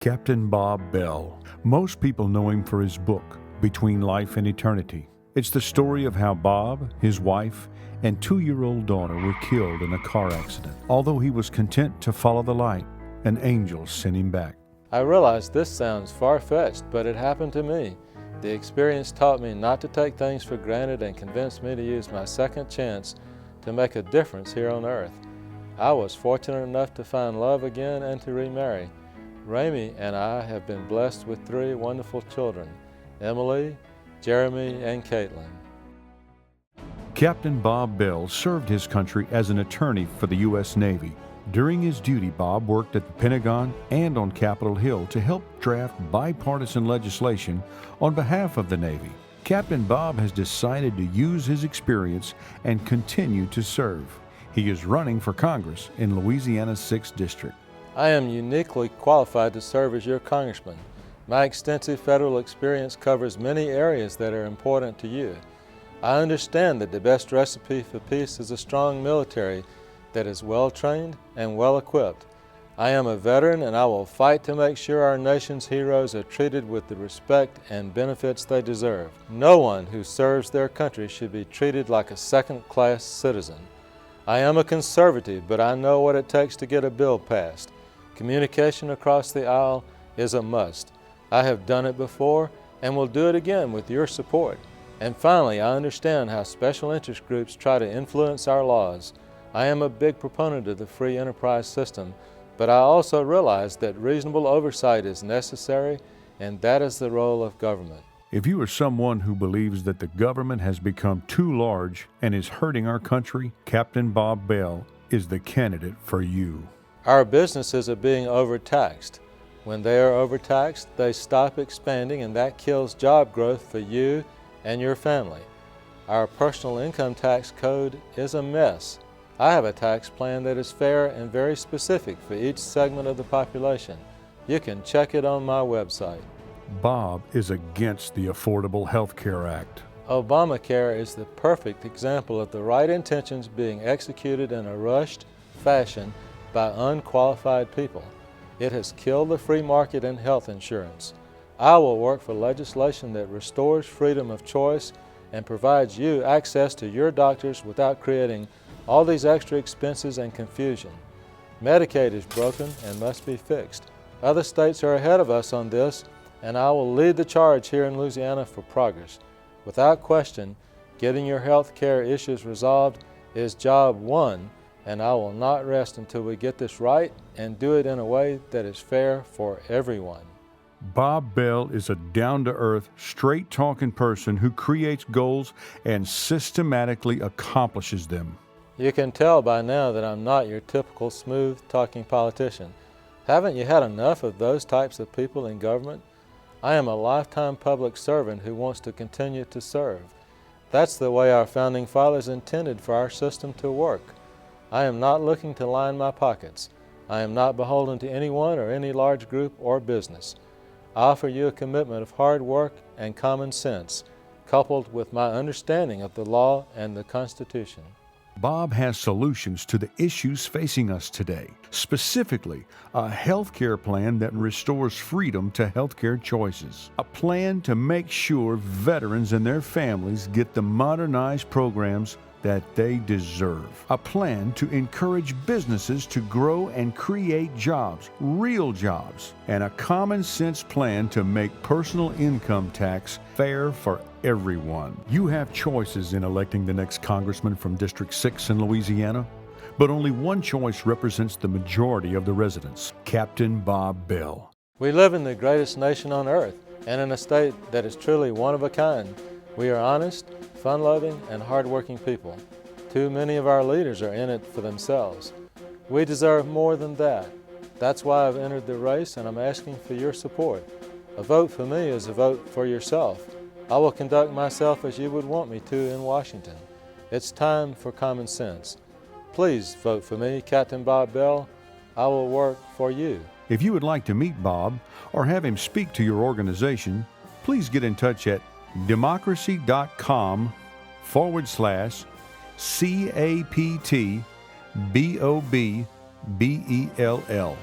Captain Bob Bell. Most people know him for his book, Between Life and Eternity. It's the story of how Bob, his wife, and 2-year-old daughter were killed in a car accident. Although he was content to follow the light, an angel sent him back. I realize this sounds far-fetched, but it happened to me. The experience taught me not to take things for granted and convinced me to use my second chance to make a difference here on earth. I was fortunate enough to find love again and to remarry. Ramey and I have been blessed with 3 wonderful children, Emily, Jeremy, and Caitlin. Captain Bob Bell served his country as an attorney for the U.S. Navy. During his duty, Bob worked at the Pentagon and on Capitol Hill to help draft bipartisan legislation on behalf of the Navy. Captain Bob has decided to use his experience and continue to serve. He is running for Congress in Louisiana's 6th District. I am uniquely qualified to serve as your congressman. My extensive federal experience covers many areas that are important to you. I understand that the best recipe for peace is a strong military that is well-trained and well-equipped. I am a veteran and I will fight to make sure our nation's heroes are treated with the respect and benefits they deserve. No one who serves their country should be treated like a second-class citizen. I am a conservative, but I know what it takes to get a bill passed. Communication across the aisle is a must. I have done it before and will do it again with your support. And finally, I understand how special interest groups try to influence our laws. I am a big proponent of the free enterprise system, but I also realize that reasonable oversight is necessary, and that is the role of government. If you are someone who believes that the government has become too large and is hurting our country, Captain Bob Bell is the candidate for you. Our businesses are being overtaxed. When they are overtaxed, they stop expanding, and that kills job growth for you and your family. Our personal income tax code is a mess. I have a tax plan that is fair and very specific for each segment of the population. You can check it on my website. Bob is against the Affordable Health Care Act. Obamacare is the perfect example of the right intentions being executed in a rushed fashion by unqualified people. It has killed the free market in health insurance. I will work for legislation that restores freedom of choice and provides you access to your doctors without creating all these extra expenses and confusion. Medicaid is broken and must be fixed. Other states are ahead of us on this, and I will lead the charge here in Louisiana for progress. Without question, getting your health care issues resolved is job 1, and I will not rest until we get this right and do it in a way that is fair for everyone. Bob Bell is a down-to-earth, straight-talking person who creates goals and systematically accomplishes them. You can tell by now that I'm not your typical smooth-talking politician. Haven't you had enough of those types of people in government? I am a lifetime public servant who wants to continue to serve. That's the way our founding fathers intended for our system to work. I am not looking to line my pockets. I am not beholden to anyone or any large group or business. I offer you a commitment of hard work and common sense, coupled with my understanding of the law and the Constitution. Bob has solutions to the issues facing us today, specifically a health care plan that restores freedom to health care choices, a plan to make sure veterans and their families get the modernized programs that they deserve, a plan to encourage businesses to grow and create jobs, real jobs, and a common sense plan to make personal income tax fair for everyone. You have choices in electing the next congressman from District 6 in Louisiana, but only one choice represents the majority of the residents: Captain Bob Bell. We live in the greatest nation on earth and in a state that is truly one of a kind. We are honest, fun-loving, and hard-working people. Too many of our leaders are in it for themselves. We deserve more than that. That's why I've entered the race, and I'm asking for your support. A vote for me is a vote for yourself. I will conduct myself as you would want me to in Washington. It's time for common sense. Please vote for me, Captain Bob Bell. I will work for you. If you would like to meet Bob or have him speak to your organization, please get in touch at democracy.com/CAPTBOBBELL.